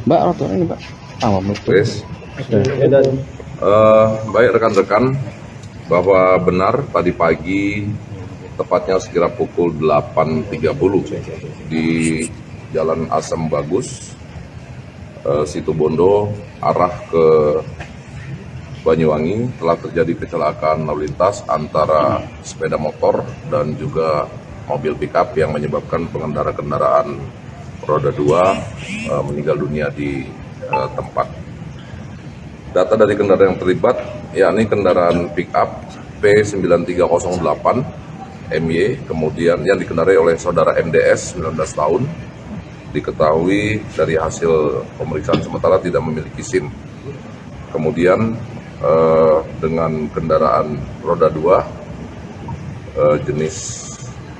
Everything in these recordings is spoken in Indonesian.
Mbak, rotor ini Mbak. Chris. Baik rekan-rekan, bahwa benar tadi pagi tepatnya sekira pukul 8.30 di Jalan Asem Bagus, Situbondo arah ke Banyuwangi telah terjadi kecelakaan lalu lintas antara sepeda motor dan juga mobil pickup yang menyebabkan pengendara kendaraan roda 2 meninggal dunia di tempat. Data dari kendaraan yang terlibat yakni kendaraan pickup P9308 MY, kemudian yang dikendarai oleh saudara MDS 19 tahun, diketahui dari hasil pemeriksaan sementara tidak memiliki SIM. Kemudian dengan kendaraan roda 2 jenis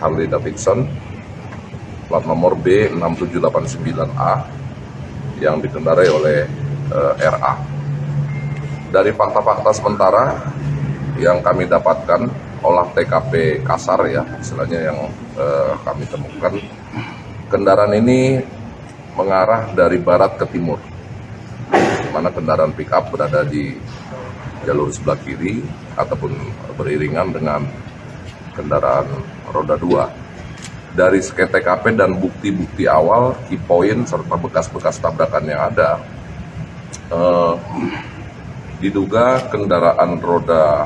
Harley Davidson plat nomor B6789A yang dikendarai oleh RA. Dari fakta-fakta sementara yang kami dapatkan olah TKP kasar ya, istilahnya yang kami temukan, kendaraan ini mengarah dari barat ke timur, di mana kendaraan pickup berada di jalur sebelah kiri ataupun beriringan dengan kendaraan roda 2. Dari scan TKP dan bukti-bukti awal, key point serta bekas-bekas tabrakan yang ada, diduga kendaraan roda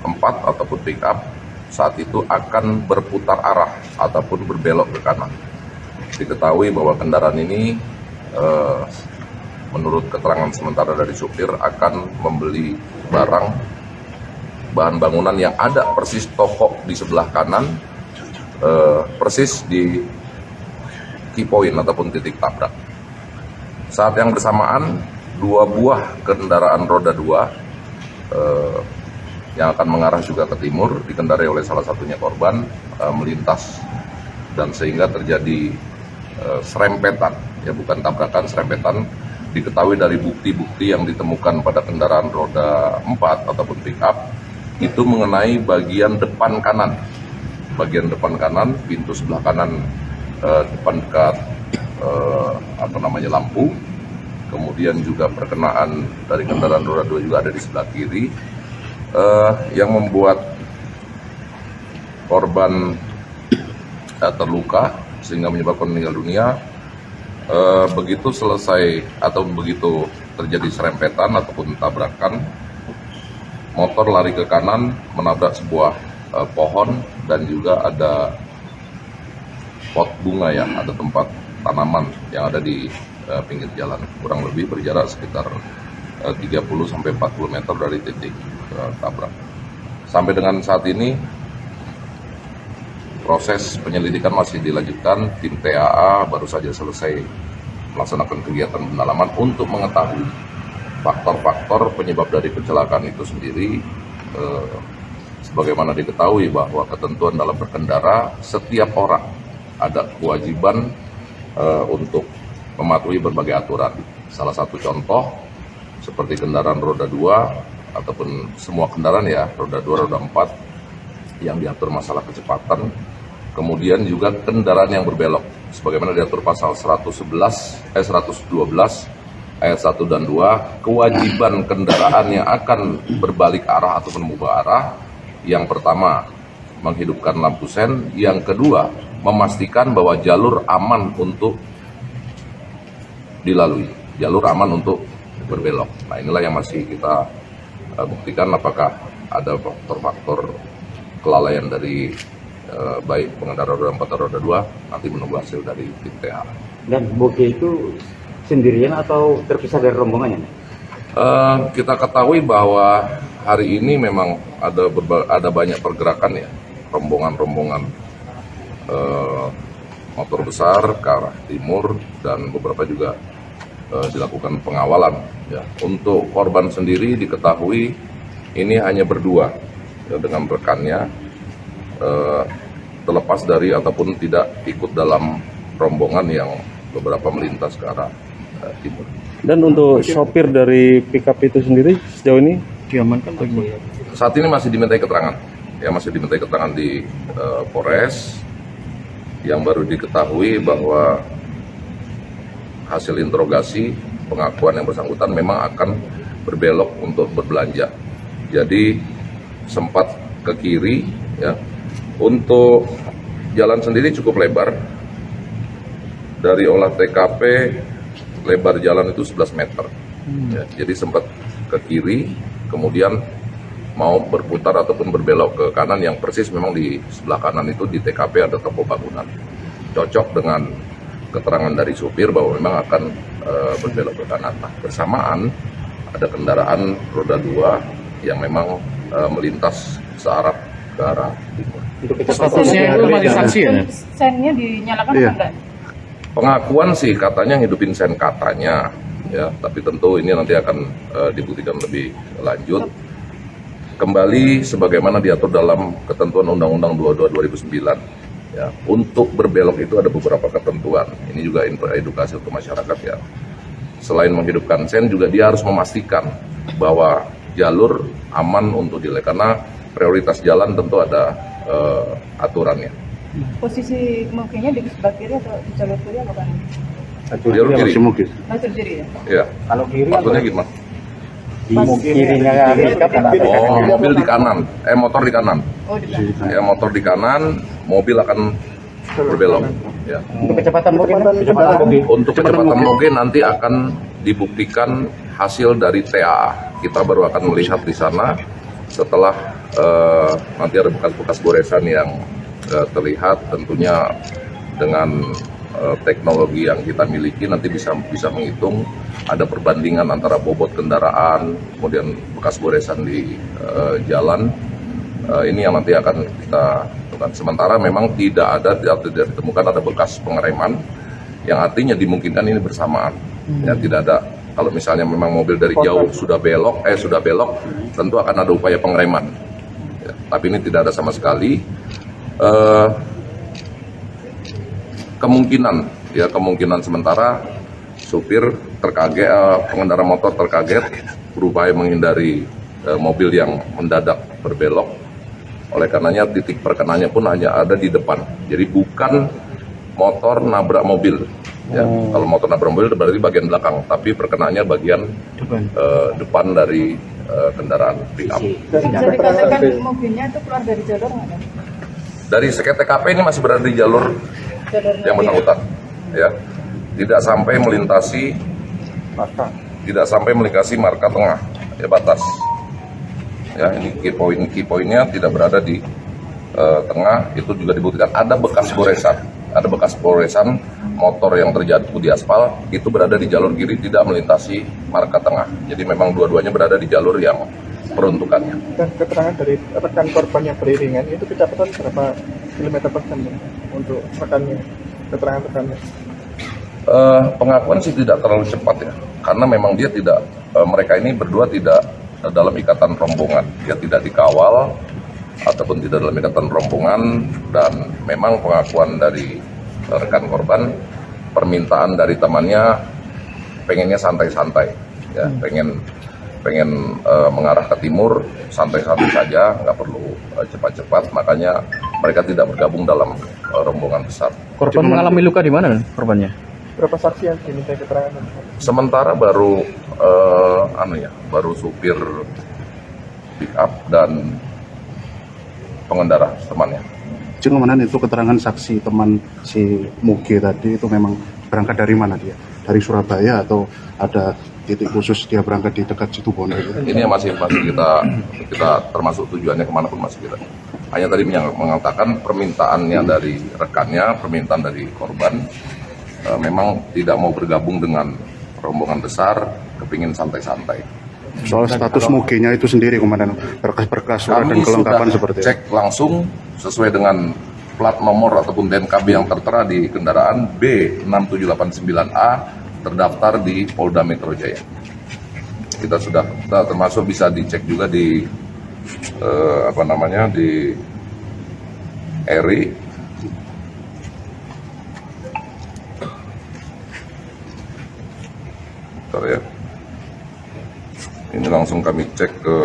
4 ataupun pickup saat itu akan berputar arah ataupun berbelok ke kanan. Diketahui bahwa kendaraan ini menurut keterangan sementara dari supir akan membeli bahan bangunan yang ada persis toko di sebelah kanan, persis di key point ataupun titik tabrak. Saat yang bersamaan, 2 buah kendaraan roda 2 yang akan mengarah juga ke timur dikendarai oleh salah satunya korban melintas, dan sehingga terjadi serempetan, ya bukan tabrakan, serempetan. Diketahui dari bukti-bukti yang ditemukan pada kendaraan roda 4 ataupun pickup itu mengenai bagian depan kanan, pintu sebelah kanan depan dekat lampu. Kemudian juga perkenaan dari kendaraan roda 2 juga ada di sebelah kiri, yang membuat korban terluka sehingga menyebabkan meninggal dunia. Begitu selesai atau begitu terjadi serempetan ataupun tabrakan, motor lari ke kanan menabrak sebuah pohon, dan juga ada pot bunga ya, ada tempat tanaman yang ada di pinggir jalan, kurang lebih berjarak sekitar 30-40 meter dari titik tabrak. Sampai dengan saat ini proses penyelidikan masih dilanjutkan. Tim TAA baru saja selesai melaksanakan kegiatan pendalaman untuk mengetahui faktor-faktor penyebab dari kecelakaan itu sendiri. Sebagaimana diketahui bahwa ketentuan dalam berkendara, setiap orang ada kewajiban untuk mematuhi berbagai aturan. Salah satu contoh seperti kendaraan roda 2 ataupun semua kendaraan ya, roda 2, roda 4 yang diatur masalah kecepatan. Kemudian juga kendaraan yang berbelok sebagaimana diatur pasal 112 ayat 1 dan 2, kewajiban kendaraan yang akan berbalik arah ataupun mengubah arah, yang pertama menghidupkan lampu sen, yang kedua memastikan bahwa jalur aman untuk dilalui, jalur aman untuk berbelok. Nah, inilah yang masih kita buktikan apakah ada faktor-faktor kelalaian dari baik pengendara roda 4 atau roda 2, nanti menunggu hasil dari tim TH. Dan boge itu sendirian atau terpisah dari rombongannya? Kita ketahui bahwa hari ini memang ada banyak pergerakan ya, rombongan-rombongan motor besar ke arah timur, dan beberapa juga dilakukan pengawalan ya. Untuk korban sendiri diketahui ini hanya berdua ya, dengan rekannya, terlepas dari ataupun tidak ikut dalam rombongan yang beberapa melintas ke arah timur. Dan untuk sopir dari pickup itu sendiri sejauh ini diamankan atau gimana? Saat ini masih dimintai keterangan, ya masih dimintai keterangan di Polres. Yang baru diketahui bahwa hasil interogasi pengakuan yang bersangkutan memang akan berbelok untuk berbelanja. Jadi sempat ke kiri ya. Untuk jalan sendiri cukup lebar. Dari olah TKP lebar jalan itu 11 meter. Ya, jadi sempat ke kiri, kemudian mau berputar ataupun berbelok ke kanan yang persis memang di sebelah kanan itu di TKP ada toko bangunan. Cocok dengan keterangan dari supir bahwa memang akan berbelok ke kanan. Nah, bersamaan ada kendaraan roda 2 yang memang melintas searah ke arah timur. Statusnya itu masih saksi ya? Sennya dinyalakan Iya. apa enggak? Pengakuan sih katanya ngidupin sen katanya, ya. Tapi tentu ini nanti akan dibuktikan lebih lanjut. Kembali sebagaimana diatur dalam ketentuan Undang-Undang 22 2009. Ya, untuk berbelok itu ada beberapa ketentuan. Ini juga edukasi untuk masyarakat ya. Selain menghidupkan sen, juga dia harus memastikan bahwa jalur aman untuk dilewati karena prioritas jalan tentu ada aturannya. Posisi mobilnya di sebelah kiri atau di jalur kiri apa kan? Jalur kiri. Jalur kiri ya? Ya. Kalau kiri Maksudnya gimana? di kirinya pickup Oh, mobil di kanan, motor di kanan. Oh, di belakang. Ya, motor di kanan, mobil akan berbelok. Ya. untuk kecepatan mungkin Untuk kecepatan mungkin nanti akan dibuktikan hasil dari TAA. Kita baru akan melihat di sana setelah nanti ada bekas-bekas goresan yang terlihat, tentunya dengan teknologi yang kita miliki nanti bisa menghitung ada perbandingan antara bobot kendaraan, kemudian bekas goresan di jalan. Ini yang nanti akan kita lakukan. Sementara memang tidak ditemukan ada bekas pengereman, yang artinya dimungkinkan ini bersamaan. Ya, tidak ada. Kalau misalnya memang mobil dari jauh sudah belok, tentu akan ada upaya pengereman. Ya, tapi ini tidak ada sama sekali. Kemungkinan sementara supir terkaget, pengendara motor terkaget, berupaya menghindari mobil yang mendadak berbelok. Oleh karenanya titik perkenanya pun hanya ada di depan. Jadi bukan motor nabrak mobil. Ya, kalau motor nabrak mobil berarti bagian belakang, tapi perkenanya bagian depan dari kendaraan pick-up. Bisa dikatakan mobilnya itu keluar dari jalur nggak? Dari seket TKP ini masih berada di jalur yang bersangkutan, ya, tidak sampai melintasi marka tengah, ya, batas. Ya, ini key pointnya tidak berada di tengah. Itu juga dibuktikan ada bekas goresan motor yang terjatuh di aspal, itu berada di jalur kiri, tidak melintasi marka tengah. Jadi memang dua-duanya berada di jalur yang peruntukannya. Dan keterangan dari rekan korban yang beriringan itu kedapatan berapa kilometer per jam untuk rekannya, keterangan rekannya? Pengakuan sih tidak terlalu cepat ya, karena memang dia tidak, mereka ini berdua tidak dalam ikatan rombongan, dia tidak dikawal ataupun tidak dalam ikatan rombongan, dan memang pengakuan dari rekan korban, permintaan dari temannya pengennya santai-santai, ya, pengen mengarah ke timur, santai-santai saja, nggak perlu cepat-cepat, makanya mereka tidak bergabung dalam rombongan besar. Korban mengalami luka di mana korbannya? Berapa saksi yang diminta keterangan? Sementara baru baru supir pick up dan pengendara temannya. Komandan, itu keterangan saksi teman si Mugi tadi itu memang berangkat dari mana dia? Dari Surabaya atau ada titik khusus dia berangkat di dekat Situbondo itu? Ini yang masih kita termasuk tujuannya kemana pun masih kita. Hanya tadi mengatakan permintaannya dari rekannya, permintaan dari korban, memang tidak mau bergabung dengan rombongan besar, kepingin santai-santai. Soal status Muginya itu sendiri, Komandan, berkas-berkas surat dan kelengkapan seperti itu. Cek langsung sesuai dengan plat nomor ataupun DNKB yang tertera di kendaraan B6789A terdaftar di Polda Metro Jaya. Kita termasuk bisa dicek juga di di ERI. Bentar ya. Ini langsung kami cek ke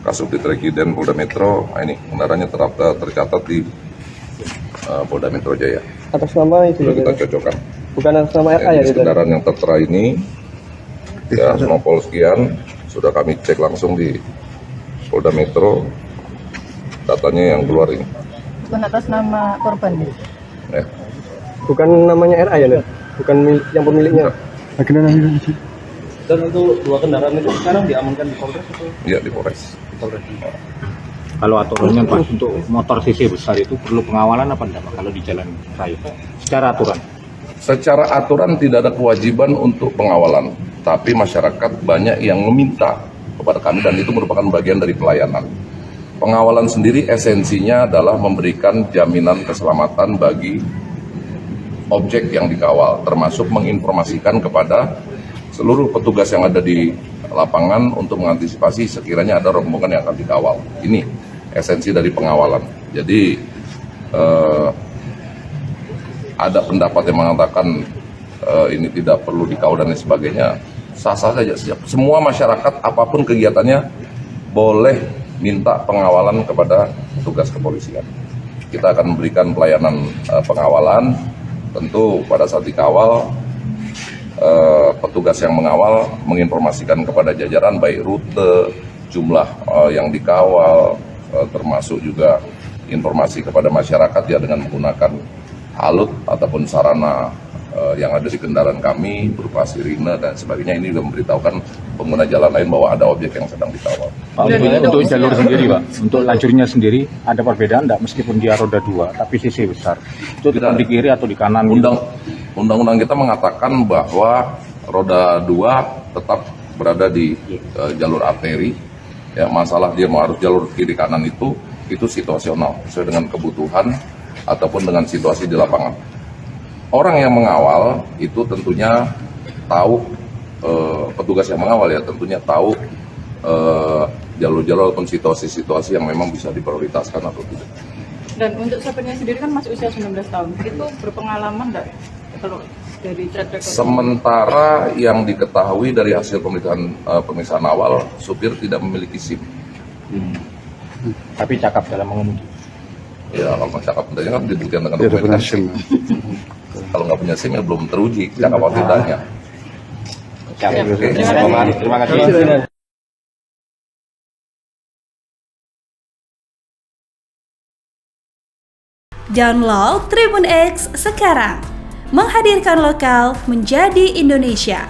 Kasubdit Regiden Polda Metro. Nah, ini kendaraannya tercatat di Polda Metro Jaya. Atas nama itu Sudah kita cocokkan. Bukan atas nama RA ya? Jenis kendaraan yang tertera ini, ya nopol sekian, sudah kami cek langsung di Polda Metro, datanya yang keluar ini. Bukan atas nama korban. Ya. Bukan namanya RA ya? Bukan yang pemiliknya? Dan untuk dua kendaraan itu sekarang diamankan di Polres atau? Iya di Polres. Kalau aturannya Pak, untuk motor cc besar itu perlu pengawalan apa enggak Pak, kalau di jalan raya? Secara aturan? Secara aturan tidak ada kewajiban untuk pengawalan, tapi masyarakat banyak yang meminta kepada kami dan itu merupakan bagian dari pelayanan. Pengawalan sendiri esensinya adalah memberikan jaminan keselamatan bagi objek yang dikawal, termasuk menginformasikan kepada seluruh petugas yang ada di lapangan untuk mengantisipasi sekiranya ada rombongan yang akan dikawal. Ini esensi dari pengawalan. Jadi ada pendapat yang mengatakan ini tidak perlu dikawal dan lain sebagainya. Sah-sah saja. Semua masyarakat apapun kegiatannya boleh minta pengawalan kepada petugas kepolisian. Kita akan memberikan pelayanan pengawalan. Tentu pada saat dikawal petugas yang mengawal menginformasikan kepada jajaran baik rute, jumlah yang dikawal, termasuk juga informasi kepada masyarakat ya dengan menggunakan alut ataupun sarana yang ada di kendaraan kami berupa sirine dan sebagainya. Ini juga memberitahukan pengguna jalan lain bahwa ada objek yang sedang dikawal. Pak, untuk jalur sendiri Pak, untuk lajurnya sendiri ada perbedaan enggak meskipun dia roda 2 tapi cc besar? Itu tetap di kiri atau di kanan? Undang-undang kita mengatakan bahwa roda 2 tetap berada di jalur arteri. Ya, masalah dia mau harus jalur kiri kanan itu situasional sesuai dengan kebutuhan ataupun dengan situasi di lapangan. Orang yang mengawal itu tentunya tahu, petugas yang mengawal ya tentunya tahu jalur-jalur ataupun situasi-situasi yang memang bisa diprioritaskan atau tidak. Dan untuk sopirnya sendiri kan masih usia 19 tahun. Itu berpengalaman nggak kalau dari track record? Sementara yang diketahui dari hasil pemeriksaan awal, supir tidak memiliki SIM. Tapi cakap dalam mengemudi. Ya kalau cakap tentunya kan dibuktikan dengan Dia ada punya dokumentasi. SIM. Kalau nggak punya SIM ya belum teruji cakap atau tidaknya. Oke. Terima kasih. Download Tribun X sekarang, menghadirkan lokal menjadi Indonesia.